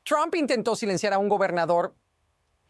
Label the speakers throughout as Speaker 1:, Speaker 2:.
Speaker 1: Trump intentó silenciar a un gobernador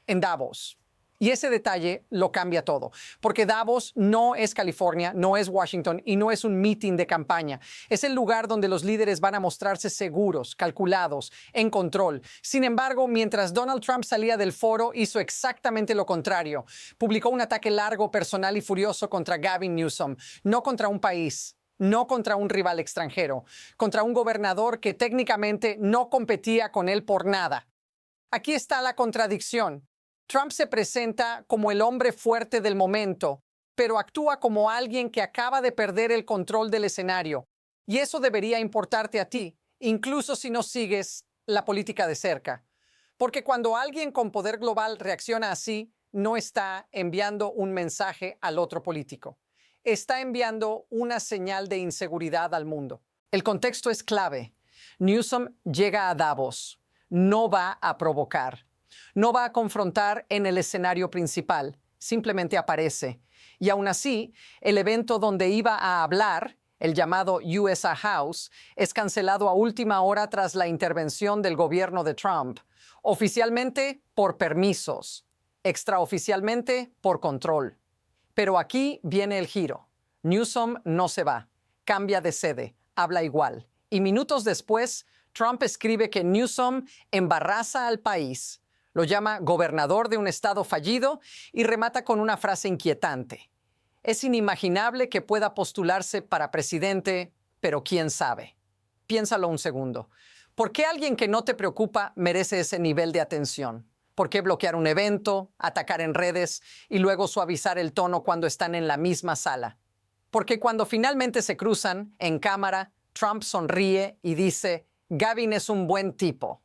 Speaker 1: en Davos. Y ese detalle lo cambia todo, porque Davos no es California, no es Washington y no es un meeting de campaña. Es el lugar donde los líderes van a mostrarse seguros, calculados, en control. Sin embargo, mientras Donald Trump salía del foro, hizo exactamente lo contrario. Publicó un ataque largo, personal y furioso contra Gavin Newsom, no contra un país, no contra un rival extranjero, contra un gobernador que técnicamente no competía con él por nada. Aquí está la contradicción. Trump se presenta como el hombre fuerte del momento, pero actúa como alguien que acaba de perder el control del escenario. Y eso debería importarte a ti, incluso si no sigues la política de cerca. Porque cuando alguien con poder global reacciona así, no está enviando un mensaje al otro político. Está enviando una señal de inseguridad al mundo. El contexto es clave. Newsom llega a Davos. No va a provocar. No va a confrontar en el escenario principal, simplemente aparece. Y aún así, el evento donde iba a hablar, el llamado USA House, es cancelado a última hora tras la intervención del gobierno de Trump. Oficialmente, por permisos. Extraoficialmente, por control. Pero aquí viene el giro. Newsom no se va. Cambia de sede. Habla igual. Y minutos después, Trump escribe que Newsom embaraza al país. Lo llama gobernador de un estado fallido y remata con una frase inquietante. Es inimaginable que pueda postularse para presidente, pero quién sabe. Piénsalo un segundo. ¿Por qué alguien que no te preocupa merece ese nivel de atención? ¿Por qué bloquear un evento, atacar en redes y luego suavizar el tono cuando están en la misma sala? Porque cuando finalmente se cruzan en cámara, Trump sonríe y dice, Gavin es un buen tipo,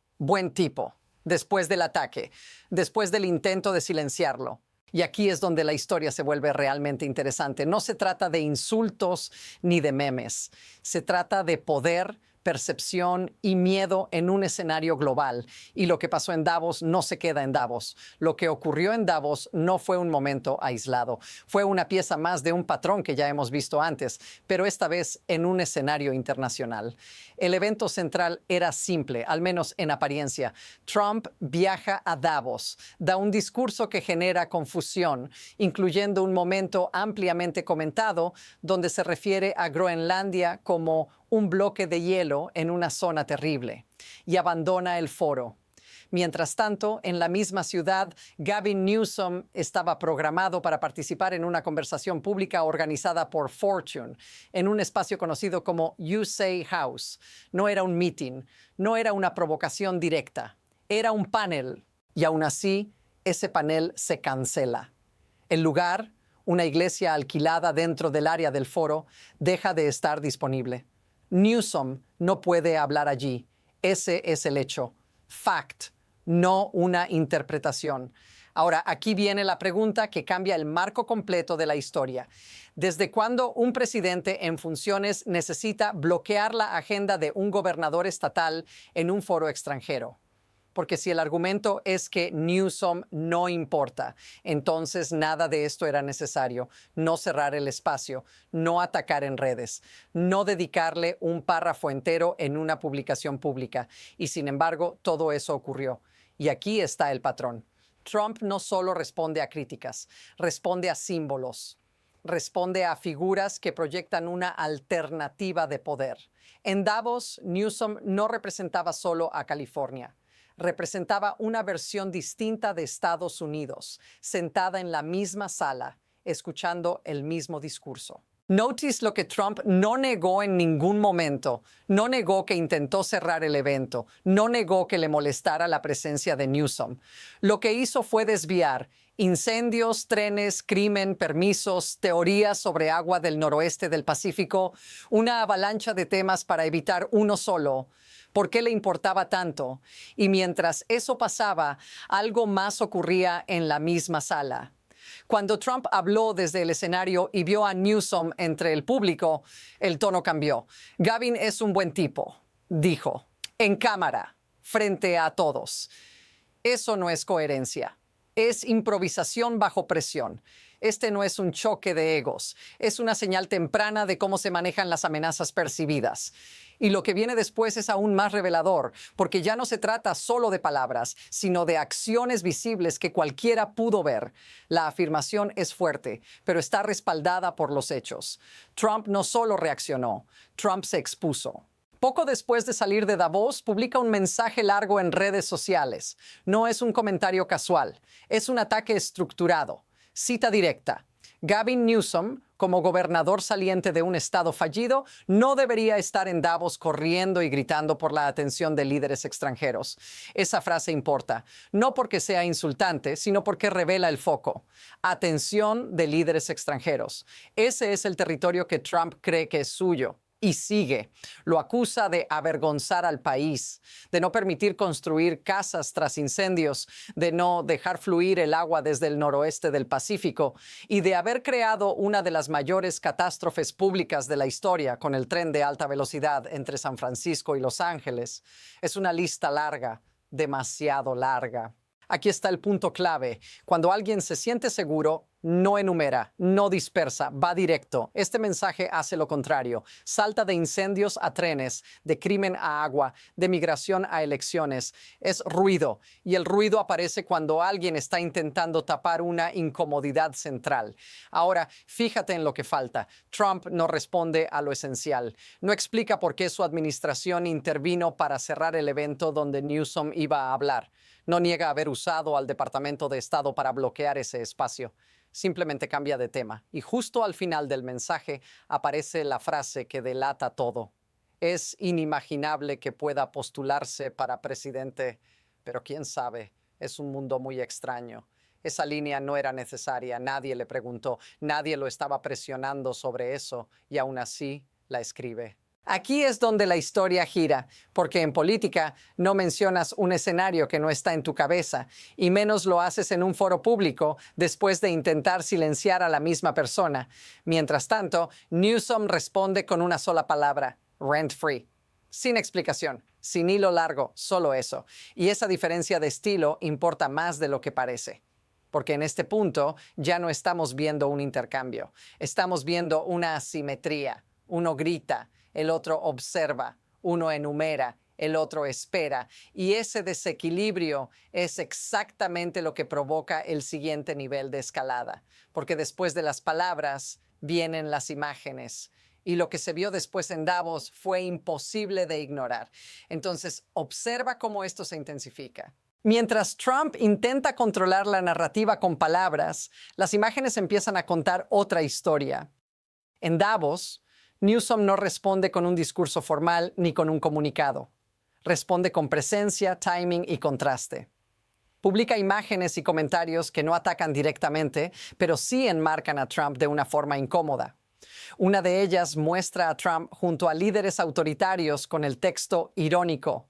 Speaker 1: después del ataque, después del intento de silenciarlo. Y aquí es donde la historia se vuelve realmente interesante. No se trata de insultos ni de memes. Se trata de poder, percepción y miedo en un escenario global. Y lo que pasó en Davos no se queda en Davos. Lo que ocurrió en Davos no fue un momento aislado. Fue una pieza más de un patrón que ya hemos visto antes, pero esta vez en un escenario internacional. El evento central era simple, al menos en apariencia. Trump viaja a Davos, da un discurso que genera confusión, incluyendo un momento ampliamente comentado donde se refiere a Groenlandia como un bloque de hielo en una zona terrible, y abandona el foro. Mientras tanto, en la misma ciudad, Gavin Newsom estaba programado para participar en una conversación pública organizada por Fortune, en un espacio conocido como USA House. No era un meeting, no era una provocación directa, era un panel, y aún así, ese panel se cancela. El lugar, una iglesia alquilada dentro del área del foro, deja de estar disponible. Newsom no puede hablar allí. Ese es el hecho. Fact, no una interpretación. Ahora, aquí viene la pregunta que cambia el marco completo de la historia. ¿Desde cuándo un presidente en funciones necesita bloquear la agenda de un gobernador estatal en un foro extranjero? Porque si el argumento es que Newsom no importa, entonces nada de esto era necesario. No cerrar el espacio, no atacar en redes, no dedicarle un párrafo entero en una publicación pública. Y sin embargo, todo eso ocurrió. Y aquí está el patrón. Trump no solo responde a críticas, responde a símbolos. Responde a figuras que proyectan una alternativa de poder. En Davos, Newsom no representaba solo a California. Representaba una versión distinta de Estados Unidos, sentada en la misma sala, escuchando el mismo discurso. Notice lo que Trump no negó en ningún momento. No negó que intentó cerrar el evento. No negó que le molestara la presencia de Newsom. Lo que hizo fue desviar incendios, trenes, crimen, permisos, teorías sobre agua del noroeste del Pacífico, una avalancha de temas para evitar uno solo. ¿Por qué le importaba tanto? Y mientras eso pasaba, algo más ocurría en la misma sala. Cuando Trump habló desde el escenario y vio a Newsom entre el público, el tono cambió. Gavin es un buen tipo, dijo, en cámara, frente a todos. Eso no es coherencia. Es improvisación bajo presión. Este no es un choque de egos, es una señal temprana de cómo se manejan las amenazas percibidas. Y lo que viene después es aún más revelador, porque ya no se trata solo de palabras, sino de acciones visibles que cualquiera pudo ver. La afirmación es fuerte, pero está respaldada por los hechos. Trump no solo reaccionó, Trump se expuso. Poco después de salir de Davos, publica un mensaje largo en redes sociales. No es un comentario casual, es un ataque estructurado. Cita directa: Gavin Newsom, como gobernador saliente de un estado fallido, no debería estar en Davos corriendo y gritando por la atención de líderes extranjeros. Esa frase importa, no porque sea insultante, sino porque revela el foco. Atención de líderes extranjeros. Ese es el territorio que Trump cree que es suyo. Y sigue. Lo acusa de avergonzar al país, de no permitir construir casas tras incendios, de no dejar fluir el agua desde el noroeste del Pacífico y de haber creado una de las mayores catástrofes públicas de la historia con el tren de alta velocidad entre San Francisco y Los Ángeles. Es una lista larga, demasiado larga. Aquí está el punto clave. Cuando alguien se siente seguro, no enumera, no dispersa, va directo. Este mensaje hace lo contrario. Salta de incendios a trenes, de crimen a agua, de migración a elecciones. Es ruido, y el ruido aparece cuando alguien está intentando tapar una incomodidad central. Ahora, fíjate en lo que falta. Trump no responde a lo esencial. No explica por qué su administración intervino para cerrar el evento donde Newsom iba a hablar. No niega haber usado al Departamento de Estado para bloquear ese espacio. Simplemente cambia de tema. Y justo al final del mensaje aparece la frase que delata todo. Es inimaginable que pueda postularse para presidente, pero quién sabe, es un mundo muy extraño. Esa línea no era necesaria, nadie le preguntó, nadie lo estaba presionando sobre eso, y aún así la escribe. Aquí es donde la historia gira, porque en política no mencionas un escenario que no está en tu cabeza, y menos lo haces en un foro público después de intentar silenciar a la misma persona. Mientras tanto, Newsom responde con una sola palabra: rent free. Sin explicación, sin hilo largo, solo eso. Y esa diferencia de estilo importa más de lo que parece. Porque en este punto ya no estamos viendo un intercambio, estamos viendo una asimetría. Uno grita, el otro observa, uno enumera, el otro espera. Y ese desequilibrio es exactamente lo que provoca el siguiente nivel de escalada. Porque después de las palabras vienen las imágenes. Y lo que se vio después en Davos fue imposible de ignorar. Entonces, observa cómo esto se intensifica. Mientras Trump intenta controlar la narrativa con palabras, las imágenes empiezan a contar otra historia. En Davos, Newsom no responde con un discurso formal ni con un comunicado. Responde con presencia, timing y contraste. Publica imágenes y comentarios que no atacan directamente, pero sí enmarcan a Trump de una forma incómoda. Una de ellas muestra a Trump junto a líderes autoritarios con el texto irónico: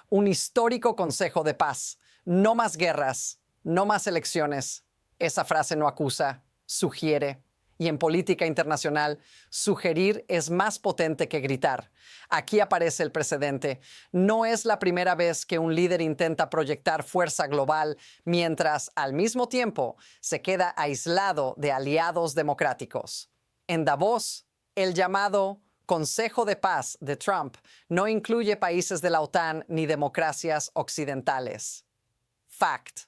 Speaker 1: un histórico consejo de paz. No más guerras, no más elecciones. Esa frase no acusa, sugiere. Y en política internacional, sugerir es más potente que gritar. Aquí aparece el precedente. No es la primera vez que un líder intenta proyectar fuerza global mientras, al mismo tiempo, se queda aislado de aliados democráticos. En Davos, el llamado Consejo de Paz de Trump no incluye países de la OTAN ni democracias occidentales. Fact.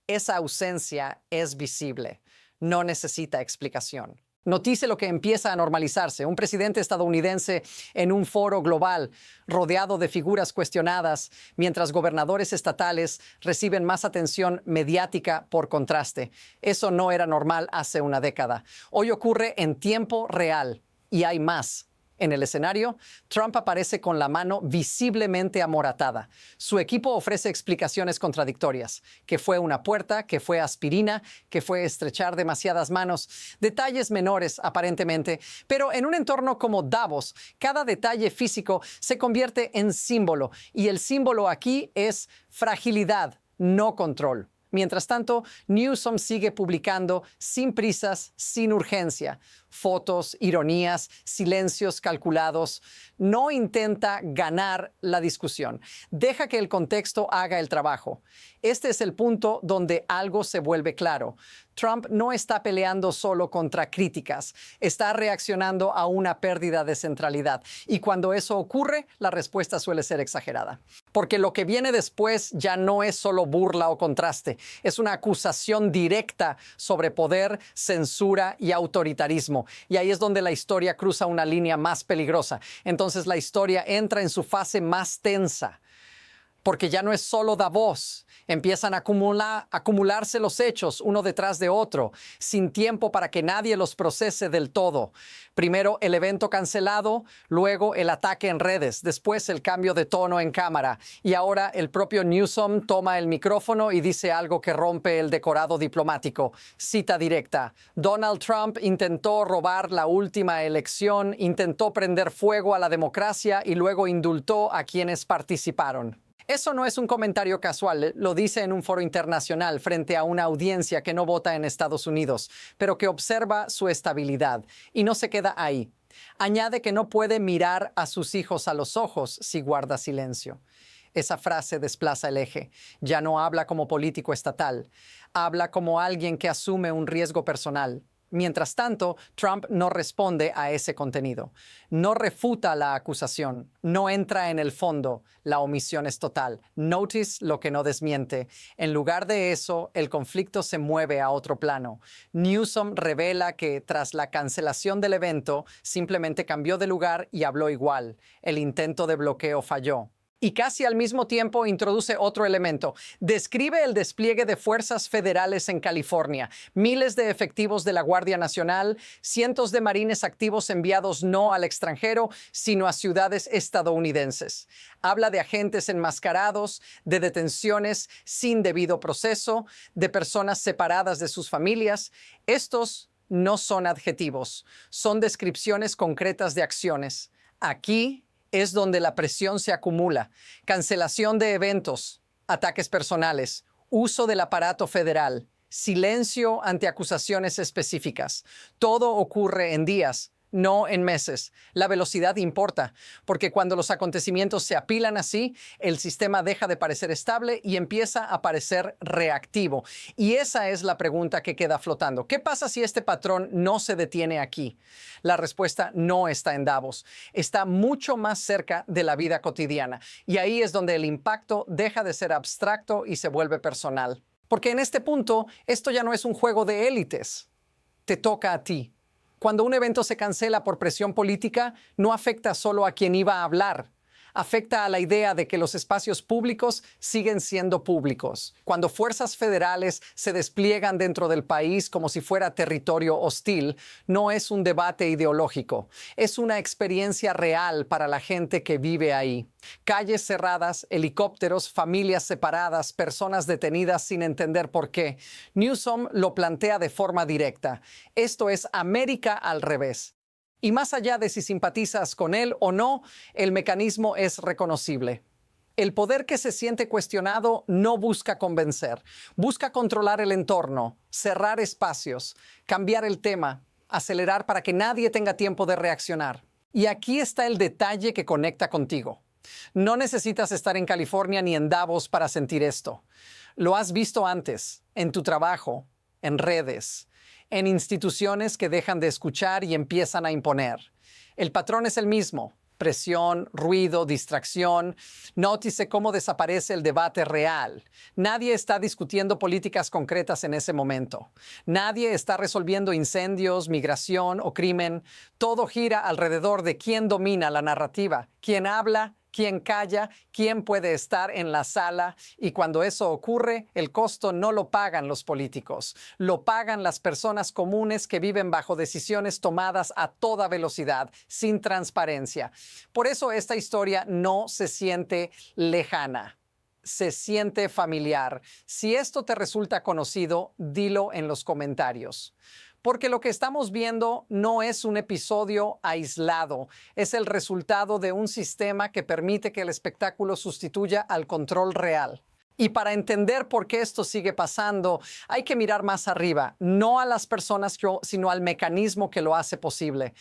Speaker 1: Esa ausencia es visible. No necesita explicación. Notice lo que empieza a normalizarse. Un presidente estadounidense en un foro global, rodeado de figuras cuestionadas, mientras gobernadores estatales reciben más atención mediática por contraste. Eso no era normal hace una década. Hoy ocurre en tiempo real y hay más. En el escenario, Trump aparece con la mano visiblemente amoratada. Su equipo ofrece explicaciones contradictorias. Que fue una puerta, que fue aspirina, que fue estrechar demasiadas manos. Detalles menores, aparentemente. Pero en un entorno como Davos, cada detalle físico se convierte en símbolo. Y el símbolo aquí es fragilidad, no control. Mientras tanto, Newsom sigue publicando sin prisas, sin urgencia. fotos, ironías, silencios calculados. No intenta ganar la discusión. Deja que el contexto haga el trabajo. Este es el punto donde algo se vuelve claro. Trump no está peleando solo contra críticas, está reaccionando a una pérdida de centralidad. Y cuando eso ocurre, la respuesta suele ser exagerada. Porque lo que viene después ya no es solo burla o contraste, es una acusación directa sobre poder, censura y autoritarismo. Y ahí es donde la historia cruza una línea más peligrosa. Entonces la historia entra en su fase más tensa. Porque ya no es solo Davos. Empiezan a acumularse los hechos uno detrás de otro, sin tiempo para que nadie los procese del todo. Primero el evento cancelado, luego el ataque en redes, después el cambio de tono en cámara. Y ahora el propio Newsom toma el micrófono y dice algo que rompe el decorado diplomático. Cita directa. Donald Trump intentó robar la última elección, intentó prender fuego a la democracia y luego indultó a quienes participaron. Eso no es un comentario casual, lo dice en un foro internacional frente a una audiencia que no vota en Estados Unidos, pero que observa su estabilidad y no se queda ahí. Añade que no puede mirar a sus hijos a los ojos si guarda silencio. Esa frase desplaza el eje. Ya no habla como político estatal, habla como alguien que asume un riesgo personal. Mientras tanto, Trump no responde a ese contenido, no refuta la acusación, no entra en el fondo, la omisión es total. Notice lo que no desmiente. En lugar de eso, el conflicto se mueve a otro plano. Newsom revela que tras la cancelación del evento, simplemente cambió de lugar y habló igual. El intento de bloqueo falló. Y casi al mismo tiempo introduce otro elemento. Describe el despliegue de fuerzas federales en California, miles de efectivos de la Guardia Nacional, cientos de marines activos enviados no al extranjero, sino a ciudades estadounidenses. Habla de agentes enmascarados, de detenciones sin debido proceso, de personas separadas de sus familias. Estos no son adjetivos, son descripciones concretas de acciones. Aquí es donde la presión se acumula. Cancelación de eventos, ataques personales, uso del aparato federal, silencio ante acusaciones específicas. Todo ocurre en días, no en meses. La velocidad importa, porque cuando los acontecimientos se apilan así, el sistema deja de parecer estable y empieza a parecer reactivo. Y esa es la pregunta que queda flotando. ¿Qué pasa si este patrón no se detiene aquí? La respuesta no está en Davos. Está mucho más cerca de la vida cotidiana. Y ahí es donde el impacto deja de ser abstracto y se vuelve personal. Porque en este punto, esto ya no es un juego de élites. Te toca a ti. Cuando un evento se cancela por presión política, no afecta solo a quien iba a hablar. Afecta a la idea de que los espacios públicos siguen siendo públicos. Cuando fuerzas federales se despliegan dentro del país como si fuera territorio hostil, no es un debate ideológico. Es una experiencia real para la gente que vive ahí. Calles cerradas, helicópteros, familias separadas, personas detenidas sin entender por qué. Newsom lo plantea de forma directa. Esto es América al revés. Y más allá de si simpatizas con él o no, el mecanismo es reconocible. El poder que se siente cuestionado no busca convencer, busca controlar el entorno, cerrar espacios, cambiar el tema, acelerar para que nadie tenga tiempo de reaccionar. Y aquí está el detalle que conecta contigo. No necesitas estar en California ni en Davos para sentir esto. Lo has visto antes, en tu trabajo, en redes, en instituciones que dejan de escuchar y empiezan a imponer. El patrón es el mismo. Presión, ruido, distracción. Nótese cómo desaparece el debate real. Nadie está discutiendo políticas concretas en ese momento. Nadie está resolviendo incendios, migración o crimen. Todo gira alrededor de quién domina la narrativa, quién habla, quién calla, quién puede estar en la sala. Y cuando eso ocurre, el costo no lo pagan los políticos, lo pagan las personas comunes que viven bajo decisiones tomadas a toda velocidad, sin transparencia. Por eso esta historia no se siente lejana. Se siente familiar. Si esto te resulta conocido, dilo en los comentarios. Porque lo que estamos viendo no es un episodio aislado, es el resultado de un sistema que permite que el espectáculo sustituya al control real. Y para entender por qué esto sigue pasando, hay que mirar más arriba, no a las personas, sino al mecanismo que lo hace posible.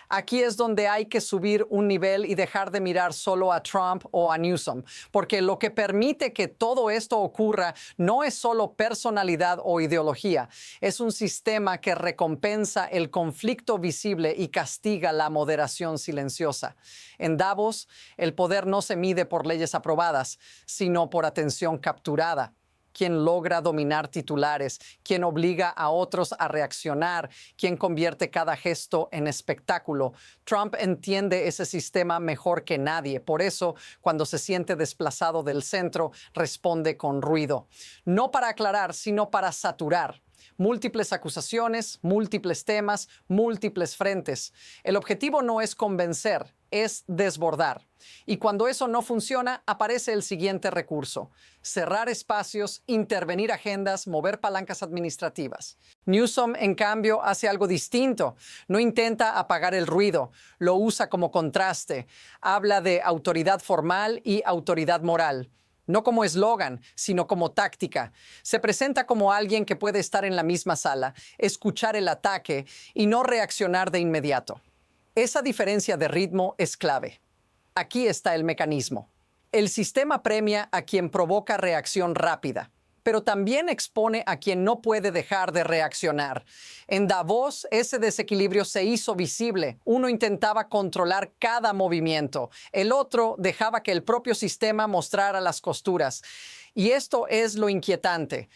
Speaker 1: Aquí es donde hay que subir un nivel y dejar de mirar solo a Trump o a Newsom, porque lo que permite que todo esto ocurra no es solo personalidad o ideología, es un sistema que recompensa el conflicto visible y castiga la moderación silenciosa. En Davos, el poder no se mide por leyes aprobadas, sino por atención capturada. Quien logra dominar titulares, quien obliga a otros a reaccionar, quien convierte cada gesto en espectáculo. Trump entiende ese sistema mejor que nadie. Por eso, cuando se siente desplazado del centro, responde con ruido. No para aclarar, sino para saturar. Múltiples acusaciones, múltiples temas, múltiples frentes. El objetivo no es convencer, es desbordar. Y cuando eso no funciona, aparece el siguiente recurso: cerrar espacios, intervenir agendas, mover palancas administrativas. Newsom, en cambio, hace algo distinto. No intenta apagar el ruido, lo usa como contraste. Habla de autoridad formal y autoridad moral. No como eslogan, sino como táctica. Se presenta como alguien que puede estar en la misma sala, escuchar el ataque y no reaccionar de inmediato. Esa diferencia de ritmo es clave. Aquí está el mecanismo. El sistema premia a quien provoca reacción rápida, pero también expone a quien no puede dejar de reaccionar. En Davos, ese desequilibrio se hizo visible. Uno intentaba controlar cada movimiento. El otro dejaba que el propio sistema mostrara las costuras. Y esto es lo inquietante.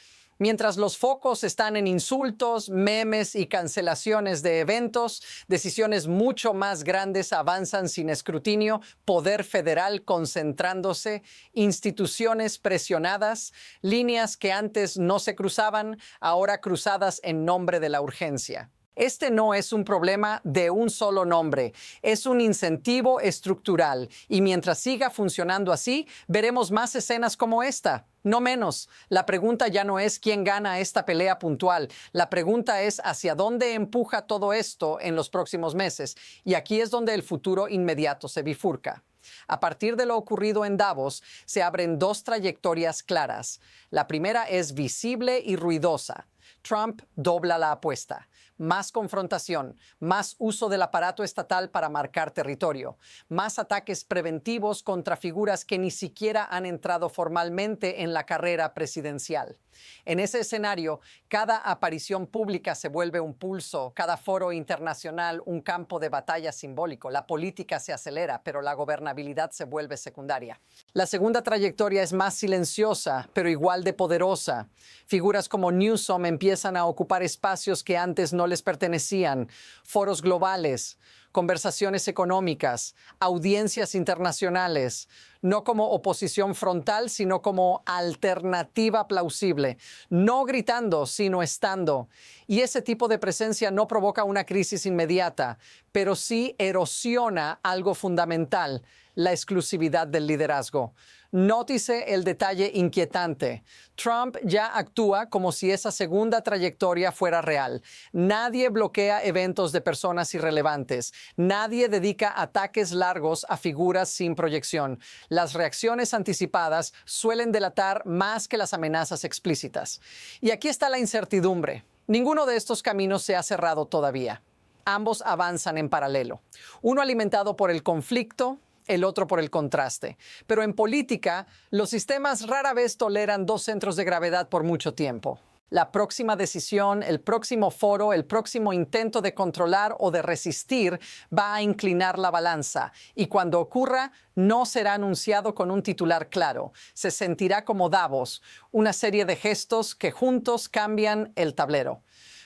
Speaker 1: Mientras los focos están en insultos, memes y cancelaciones de eventos, decisiones mucho más grandes avanzan sin escrutinio, poder federal concentrándose, instituciones presionadas, líneas que antes no se cruzaban, ahora cruzadas en nombre de la urgencia. Este no es un problema de un solo nombre, es un incentivo estructural y mientras siga funcionando así, veremos más escenas como esta. No menos. La pregunta ya no es quién gana esta pelea puntual. La pregunta es hacia dónde empuja todo esto en los próximos meses. Y aquí es donde el futuro inmediato se bifurca. A partir de lo ocurrido en Davos, se abren dos trayectorias claras. La primera es visible y ruidosa. Trump dobla la apuesta. Más confrontación, más uso del aparato estatal para marcar territorio, más ataques preventivos contra figuras que ni siquiera han entrado formalmente en la carrera presidencial. En ese escenario, cada aparición pública se vuelve un pulso, cada foro internacional un campo de batalla simbólico. La política se acelera, pero la gobernabilidad se vuelve secundaria. La segunda trayectoria es más silenciosa, pero igual de poderosa. Figuras como Newsom empiezan a ocupar espacios que antes no les pertenecían, foros globales, conversaciones económicas, audiencias internacionales, no como oposición frontal, sino como alternativa plausible, no gritando, sino estando. Y ese tipo de presencia no provoca una crisis inmediata, pero sí erosiona algo fundamental: la exclusividad del liderazgo. Nótese el detalle inquietante. Trump ya actúa como si esa segunda trayectoria fuera real. Nadie bloquea eventos de personas irrelevantes. Nadie dedica ataques largos a figuras sin proyección. Las reacciones anticipadas suelen delatar más que las amenazas explícitas. Y aquí está la incertidumbre. Ninguno de estos caminos se ha cerrado todavía. Ambos avanzan en paralelo. Uno alimentado por el conflicto, el otro por el contraste. Pero en política, los sistemas rara vez toleran dos centros de gravedad por mucho tiempo. La próxima decisión, el próximo foro, el próximo intento de controlar o de resistir va a inclinar la balanza. Y cuando ocurra, no será anunciado con un titular claro. Se sentirá como Davos, una serie de gestos que juntos cambian el tablero.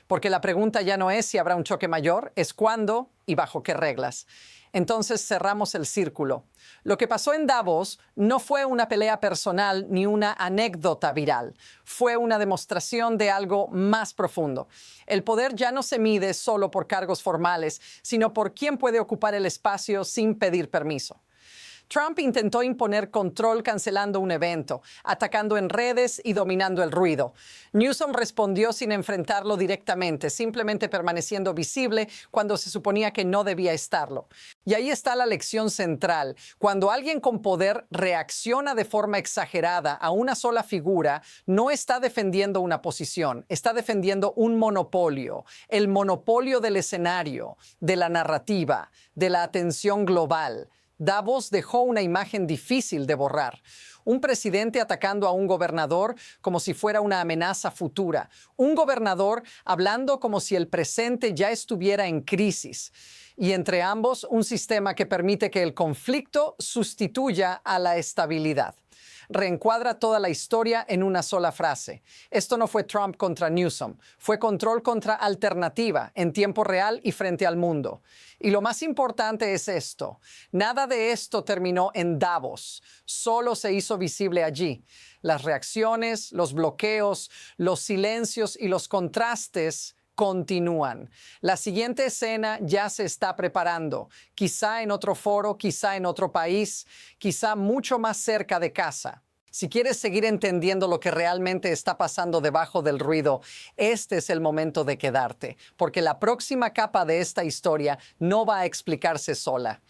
Speaker 1: Porque la pregunta ya no es si habrá un choque mayor, es cuándo y bajo qué reglas. Entonces cerramos el círculo. Lo que pasó en Davos no fue una pelea personal ni una anécdota viral. Fue una demostración de algo más profundo. El poder ya no se mide solo por cargos formales, sino por quién puede ocupar el espacio sin pedir permiso. Trump intentó imponer control cancelando un evento, atacando en redes y dominando el ruido. Newsom respondió sin enfrentarlo directamente, simplemente permaneciendo visible cuando se suponía que no debía estarlo. Y ahí está la lección central. Cuando alguien con poder reacciona de forma exagerada a una sola figura, no está defendiendo una posición, está defendiendo un monopolio, el monopolio del escenario, de la narrativa, de la atención global. Davos dejó una imagen difícil de borrar. Un presidente atacando a un gobernador como si fuera una amenaza futura. Un gobernador hablando como si el presente ya estuviera en crisis. Y entre ambos, un sistema que permite que el conflicto sustituya a la estabilidad. Reencuadra toda la historia en una sola frase. Esto no fue Trump contra Newsom, fue control contra alternativa en tiempo real y frente al mundo. Y lo más importante es esto: nada de esto terminó en Davos, solo se hizo visible allí. Las reacciones, los bloqueos, los silencios y los contrastes continúan. La siguiente escena ya se está preparando, quizá en otro foro, quizá en otro país, quizá mucho más cerca de casa. Si quieres seguir entendiendo lo que realmente está pasando debajo del ruido, este es el momento de quedarte, porque la próxima capa de esta historia no va a explicarse sola.